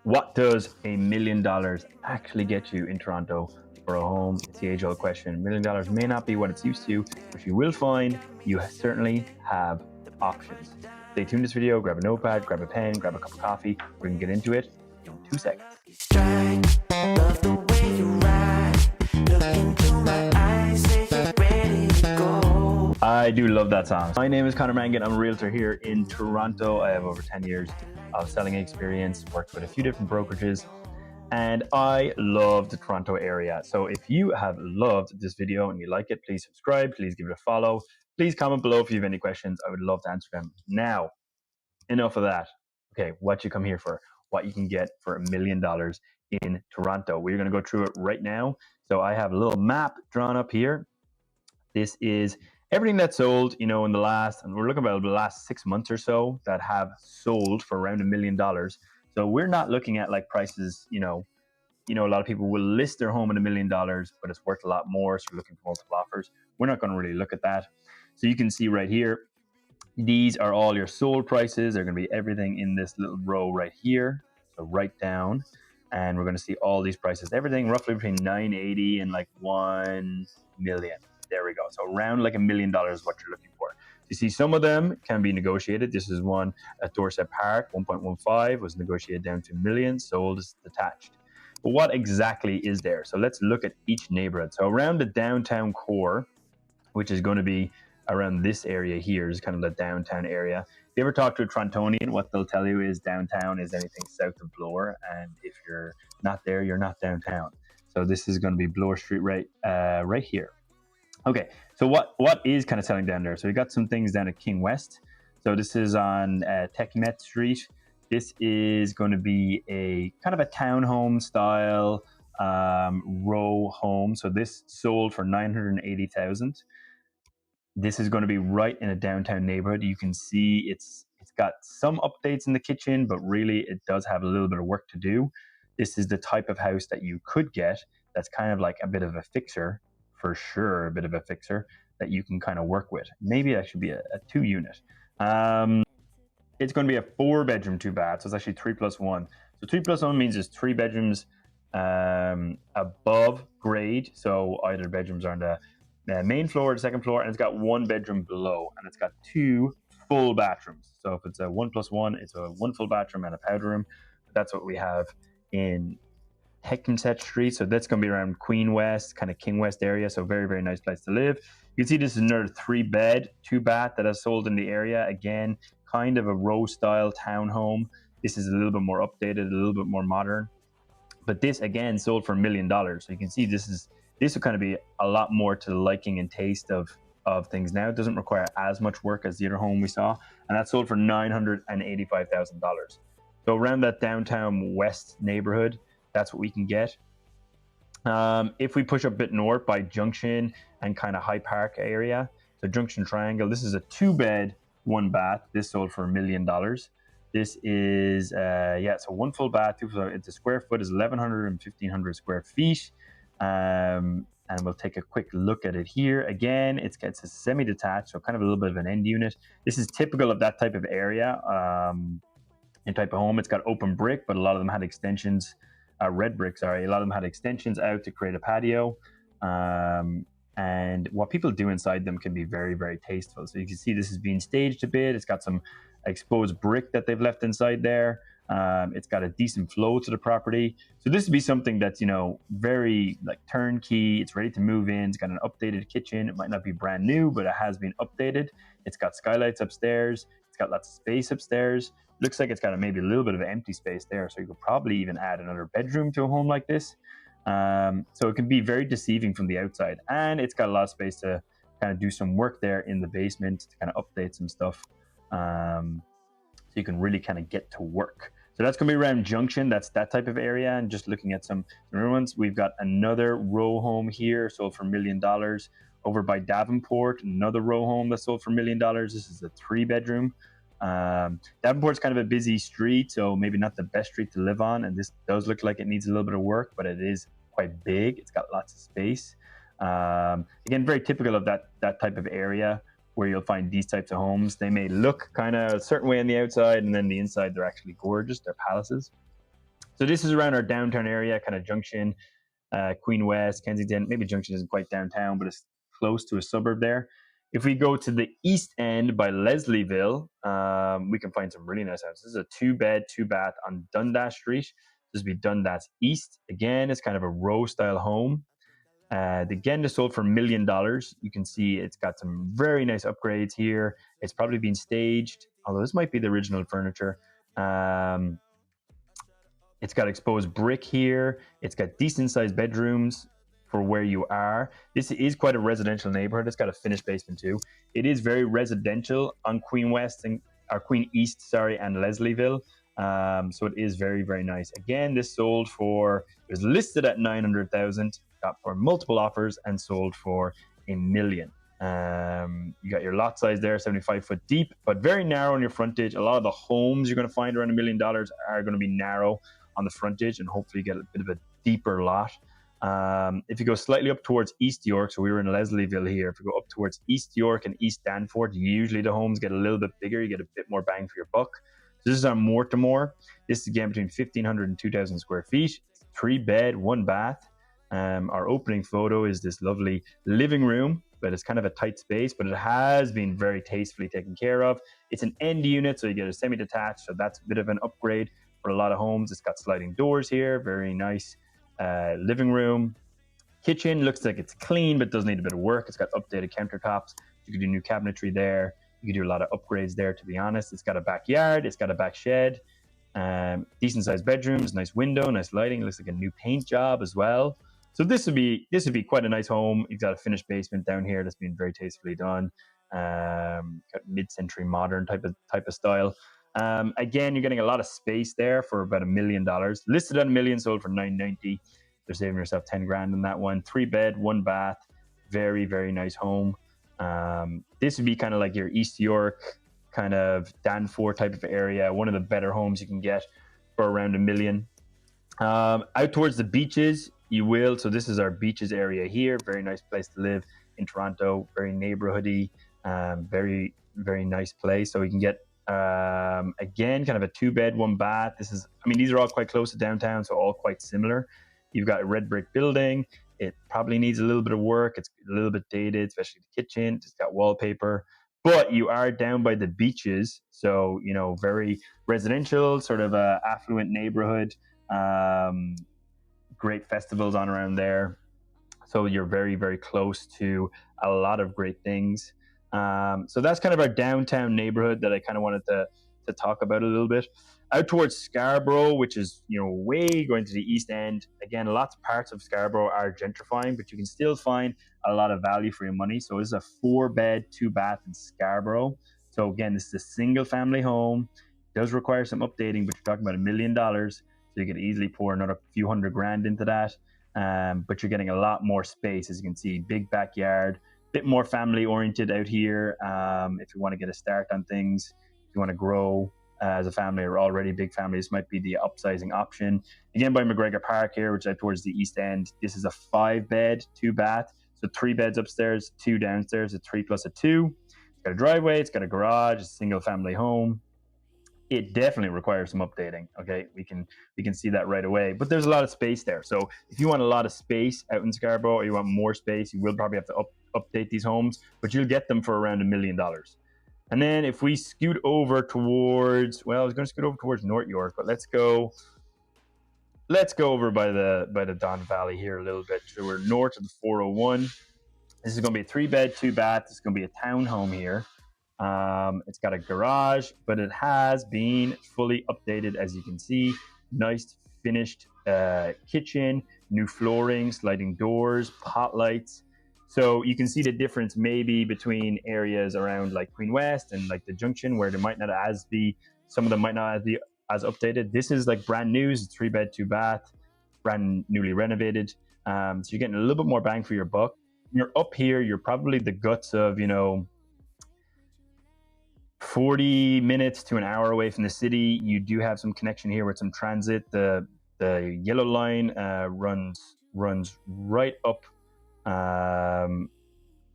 What does $1 million actually get you in Toronto for a home? It's the age-old question. $1 million may not be what it's used to, but you will find you certainly have options. Stay tuned to this video, grab a notepad, grab a pen, grab a cup of coffee. We're going to get into it in 2 seconds. Love the way you ride. Look into my eyes, say you're ready to go. I do love that song. My name is Connor Mangan. I'm a realtor here in Toronto. I have over 10 years of selling experience, worked with a few different brokerages, and I love the Toronto area. So if you have loved this video and you like it, please subscribe, please give it a follow. Please comment below if you have any questions. I would love to answer them. Now, enough of that. Okay, what you come here for, what you can get for $1 million in Toronto. We're going to go through it right now. So I have a little map drawn up here. This is everything that's sold, in the last, and we're looking about the last 6 months or so that have sold for around $1 million. So we're not looking at like prices, a lot of people will list their home at $1 million, but it's worth a lot more. So we're looking for multiple offers. We're not going to really look at that. So you can see right here, these are all your sold prices. They're going to be everything in this little row right here. So right down, and we're going to see all these prices, everything roughly between 980 and like 1 million. There we go. So around like $1 million is what you're looking for. You see some of them can be negotiated. This is one at Dorset Park, 1.15 was negotiated down to $1 million, sold as detached. But what exactly is there? So let's look at each neighborhood. So around the downtown core, which is going to be around this area here, is kind of the downtown area. If you ever talk to a Torontonian, what they'll tell you is downtown is anything south of Bloor, and if you're not there, you're not downtown. So this is going to be Bloor Street right here. Okay, so what is kind of selling down there? So we got some things down at King West. So this is on Techimet Street. This is going to be a kind of a townhome style row home. So this sold for $980,000. This is going to be right in a downtown neighborhood. You can see it's got some updates in the kitchen, but really it does have a little bit of work to do. This is the type of house that you could get that's kind of like a bit of a fixer, for sure, a bit of a fixer that you can kind of work with. Maybe that should be a 2-unit. It's going to be a 4-bedroom, 2-bath. So it's actually 3+1. So 3+1 means there's 3 bedrooms above grade. So either bedrooms are on the main floor, the second floor, and it's got 1 bedroom below, and it's got 2 full bathrooms. So if it's a 1+1, it's a 1 full bathroom and a powder room. That's what we have in Heckenset Street. So that's going to be around Queen West, kind of King West area. So very, very nice place to live. You can see this is another 3-bed, 2-bath that has sold in the area. Again, kind of a row style townhome. This is a little bit more updated, a little bit more modern. But this again sold for $1 million. So you can see this will kind of be a lot more to the liking and taste of things now. It doesn't require as much work as the other home we saw, and that sold for $985,000. So around that downtown west neighborhood, that's what we can get. If we push up a bit north by Junction and kind of High Park area, so Junction Triangle, this is a 2-bed, 1-bath. This sold for $1 million. This is so 1 full bath. It's a square foot is 1,100 and 1,500 square feet. And we'll take a quick look at it here. Again, it's a semi-detached, so kind of a little bit of an end unit. This is typical of that type of area, and type of home. It's got open brick, but a lot of them had extensions, red brick, sorry. A lot of them had extensions out to create a patio. And what people do inside them can be very, very tasteful. So you can see this is being staged a bit. It's got some exposed brick that they've left inside there. It's got a decent flow to the property. So this would be something that's, very like turnkey. It's ready to move in. It's got an updated kitchen. It might not be brand new, but it has been updated. It's got skylights upstairs. It's got lots of space upstairs. Looks like it's got maybe a little bit of empty space there. So you could probably even add another bedroom to a home like this. So it can be very deceiving from the outside, and it's got a lot of space to kind of do some work there in the basement to kind of update some stuff. So you can really kind of get to work. So that's going to be around Junction. That's that type of area. And just looking at some other ones, we've got another row home here sold for $1 million. Over by Davenport, another row home that sold for $1 million. This is a 3-bedroom. Davenport's kind of a busy street, so maybe not the best street to live on, and this does look like it needs a little bit of work, but it is quite big. It's got lots of space. Again, very typical of that type of area where you'll find these types of homes. They may look kind of a certain way on the outside, and then the inside they're actually gorgeous. They're palaces. So this is around our downtown area, kind of Junction, Queen West, Kensington. Maybe Junction isn't quite downtown, but it's close to a suburb there. If we go to the east end by Leslieville, we can find some really nice houses. This is a 2-bed, 2-bath on Dundas Street. This would be Dundas East. Again, it's kind of a row style home. Again, this sold for $1 million. You can see it's got some very nice upgrades here. It's probably been staged, although this might be the original furniture. It's got exposed brick here. It's got decent sized bedrooms for where you are. This is quite a residential neighborhood. It's got a finished basement too. It is very residential on Queen West and Queen East, sorry, and Leslieville. So it is very, very nice. Again, this sold for, it was listed at 900,000, got for multiple offers and sold for $1 million. You got your lot size there, 75 foot deep, but very narrow on your frontage. A lot of the homes you're going to find around $1 million are going to be narrow on the frontage, and hopefully get a bit of a deeper lot. If you go slightly up towards East York, so we were in Leslieville here, if you go up towards East York and East Danforth, usually the homes get a little bit bigger, you get a bit more bang for your buck. So this is on Mortimer. This is again between 1,500 and 2,000 square feet. 3-bed, 1-bath. Our opening photo is this lovely living room, but it's kind of a tight space, but it has been very tastefully taken care of. It's an end unit, so you get a semi-detached, so that's a bit of an upgrade for a lot of homes. It's got sliding doors here, very nice living room. Kitchen looks like it's clean, but does need a bit of work. It's got updated countertops. You could do new cabinetry there. You could do a lot of upgrades there, to be honest. It's got a backyard. It's got a back shed. Decent sized bedrooms, nice window, nice lighting. It looks like a new paint job as well. So this would be quite a nice home. You've got a finished basement down here that's been very tastefully done. Mid-century modern type of style. Again, you're getting a lot of space there for about $1 million. Listed at $1 million, sold for $990. They're saving yourself 10 grand in that one. 3-bed, 1-bath, very, very nice home. This would be kind of like your East York, kind of Danforth type of area. One of the better homes you can get for around $1 million. Out towards the beaches, you will. So this is our beaches area here. Very nice place to live in Toronto. Very neighborhoody. Very, very nice place. So you can get again, kind of a 2-bed, 1-bath. These are all quite close to downtown, so all quite similar. You've got a red brick building. It probably needs a little bit of work. It's a little bit dated, especially the kitchen. It's got wallpaper, but you are down by the beaches. So, very residential, sort of a affluent neighborhood. Great festivals on around there. So you're very, very close to a lot of great things. So that's kind of our downtown neighborhood that I kind of wanted to talk about a little bit. Out towards Scarborough, which is way going to the east end. Again, lots of parts of Scarborough are gentrifying, but you can still find a lot of value for your money. So this is a 4-bed, 2-bath in Scarborough. So again, this is a single family home. It does require some updating, but you're talking about $1 million. So you could easily pour another few $100 grand into that. But you're getting a lot more space, as you can see. Big backyard, bit more family oriented out here. If you want to get a start on things, if you want to grow as a family or already big family, this might be the upsizing option. Again, by McGregor Park here, which is out towards the east end. This is a 5-bed, 2-bath. So 3 beds upstairs, 2 downstairs, a 3 plus a 2. It's got a driveway, it's got a garage, it's a single family home. It definitely requires some updating. Okay, we can see that right away. But there's a lot of space there. So if you want a lot of space out in Scarborough, or you want more space, you will probably have to update these homes, but you'll get them for around $1 million. And then if we scoot over towards, I was going to scoot over towards North York, but let's go over by the Don Valley here a little bit. So we're north of the 401. This is going to be a 3-bed, 2-bath. This is going to be a townhome here. It's got a garage, but it has been fully updated, as you can see. Nice finished kitchen, new flooring, sliding doors, pot lights. So you can see the difference maybe between areas around like Queen West and like the Junction, where there might not some of them might not be as updated. This is like brand new. It's 3-bed, 2-bath, brand newly renovated. So you're getting a little bit more bang for your buck. You're up here, you're probably the guts of, 40 minutes to an hour away from the city. You do have some connection here with some transit. The yellow line runs right up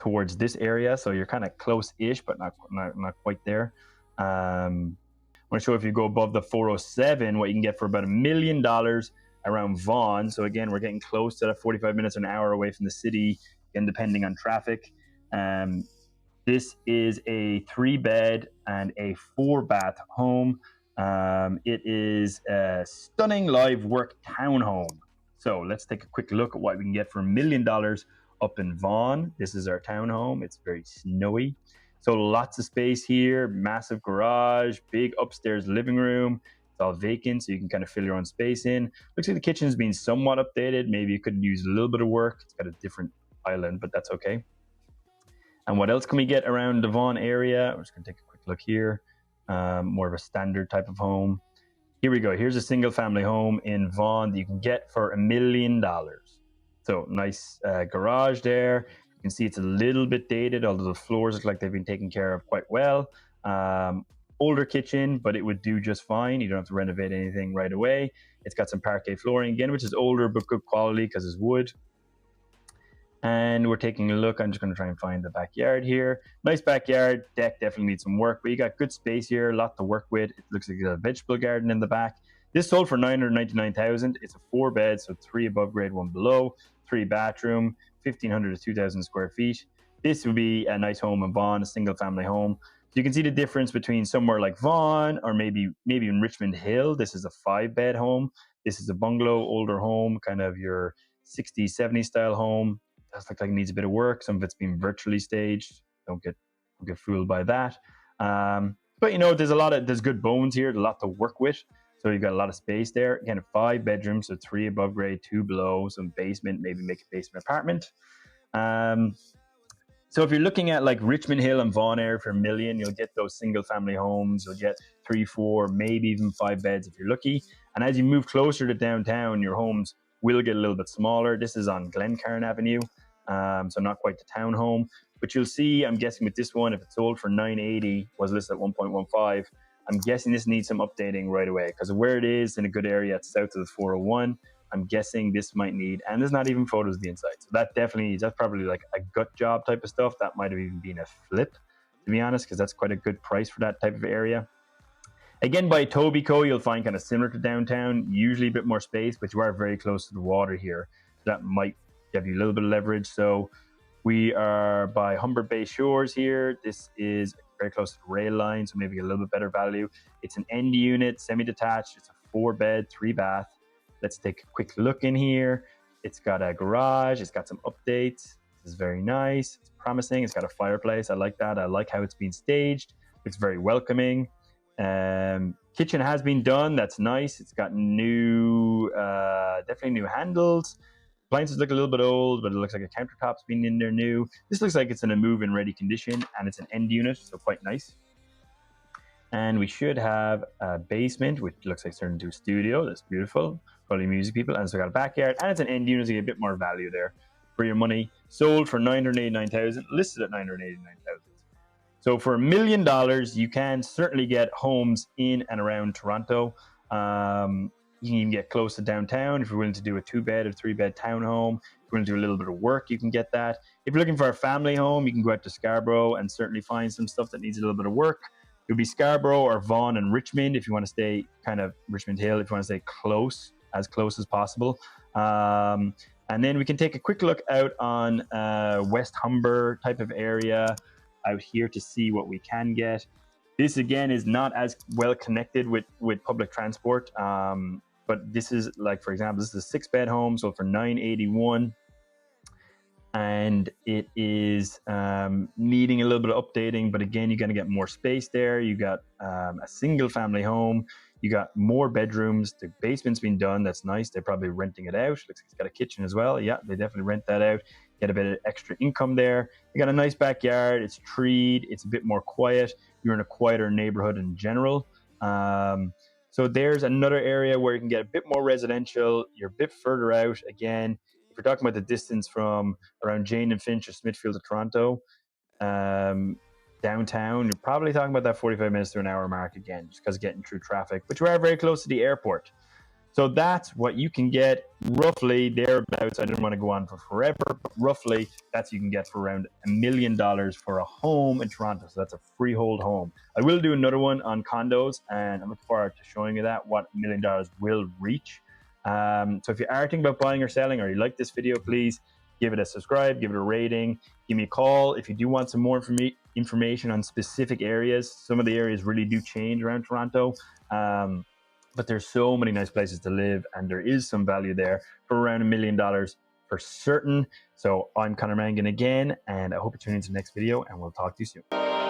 towards this area, so you're kind of close-ish, but not quite there. want to show if you go above the 407, what you can get for about $1 million around Vaughan. So again, we're getting close to that 45 minutes or an hour away from the city, again, depending on traffic. This is a 3-bed and a 4-bath home. It is a stunning live work townhome. So let's take a quick look at what we can get for $1 million up in Vaughan. This is our townhome. It's very snowy. So lots of space here, massive garage, big upstairs living room. It's all vacant, so you can kind of fill your own space in. Looks like the kitchen's been somewhat updated. Maybe it could use a little bit of work. It's got a different island, but that's okay. And what else can we get around the Vaughan area? I'm just going to take a quick look here. More of a standard type of home. Here we go. Here's a single family home in Vaughan that you can get for $1 million. So nice garage there. You can see it's a little bit dated, although the floors look like they've been taken care of quite well. Older kitchen, but it would do just fine. You don't have to renovate anything right away. It's got some parquet flooring again, which is older but good quality because it's wood. And we're taking a look. I'm just going to try and find the backyard here. Nice backyard. Deck definitely needs some work, but you got good space here, a lot to work with. It looks like you got a vegetable garden in the back. This sold for $999,000. It's a 4-bed, so 3 above grade, 1 below, 3 bathroom, 1,500 to 2,000 square feet. This would be a nice home in Vaughan, a single family home. So you can see the difference between somewhere like Vaughan or maybe in Richmond Hill. This is a 5-bed home. This is a bungalow, older home, kind of your 60s, 70s style home. Does look like it needs a bit of work. Some of it's been virtually staged. Don't get fooled by that. But you know, there's good bones here, a lot to work with. So you've got a lot of space there. Again, 5 bedrooms, so 3 above grade, 2 below, some basement, maybe make a basement apartment. So if you're looking at like Richmond Hill and Vaughan area for $1 million, you'll get those single family homes. You'll get 3, 4, maybe even 5 beds if you're lucky. And as you move closer to downtown, your homes will get a little bit smaller. This is on Glencairn Avenue, so not quite the townhome. But you'll see, I'm guessing with this one, if it's sold for $980, was listed at 1.15, I'm guessing this needs some updating right away because of where it is in a good area. It's south of the 401. I'm guessing this might need, and there's not even photos of the inside. So that's probably like a gut job type of stuff. That might have even been a flip, to be honest, because that's quite a good price for that type of area. Again, by Etobicoke, you'll find kind of similar to downtown, usually a bit more space, but you are very close to the water here. So that might give you a little bit of leverage. So we are by Humber Bay Shores here. This is very close to the rail line, so maybe a little bit better value. It's an end unit, semi-detached. It's a 4-bed, 3-bath. Let's take a quick look in here. It's got a garage. It's got some updates. This is very nice. It's promising. It's got a fireplace. I like that. I like how it's been staged. It's very welcoming. Kitchen has been done. That's nice. It's got definitely new handles. Appliances look a little bit old, but it looks like a countertop's been in there new. This looks like it's in a move-in ready condition, and it's an end unit, so quite nice. And we should have a basement, which looks like it's turned into a studio. That's beautiful. Probably music people. And it's got a backyard, and it's an end unit, so you get a bit more value there for your money. Sold for $989,000, listed at $989,000. So for $1 million, you can certainly get homes in and around Toronto. You can even get close to downtown if you're willing to do a 2-bed or 3-bed townhome. If you're willing to do a little bit of work, you can get that. If you're looking for a family home, you can go out to Scarborough and certainly find some stuff that needs a little bit of work. It would be Scarborough or Vaughan and Richmond if you want to stay kind of Richmond Hill, if you want to stay as close as possible. And then we can take a quick look out on West Humber type of area out here to see what we can get. This again is not as well connected with public transport, but this is like, for example, this is a 6-bed home, so for $981, and it is needing a little bit of updating. But again, you're going to get more space there. You got a single family home. You got more bedrooms. The basement's been done. That's nice. They're probably renting it out. Looks like it's got a kitchen as well. Yeah, they definitely rent that out. Get a bit of extra income there. You got a nice backyard. It's treed. It's a bit more quiet. You're in a quieter neighborhood in general. So there's another area where you can get a bit more residential. You're a bit further out. Again, if you're talking about the distance from around Jane and Finch or Smithfield to Toronto, downtown, you're probably talking about that 45 minutes to an hour mark again, just because getting through traffic, but you are very close to the airport. So that's what you can get roughly thereabouts. I didn't want to go on for forever, but roughly that's you can get for around $1 million for a home in Toronto. So that's a freehold home. I will do another one on condos, and I'm looking forward to showing you that what $1 million will reach. So if you are thinking about buying or selling, or you like this video, please give it a subscribe, give it a rating, give me a call if you do want some more information on specific areas. Some of the areas really do change around Toronto. But there's so many nice places to live, and there is some value there for around $1 million for certain. So I'm Conor Mangan again, and I hope you tune into the next video, and we'll talk to you soon.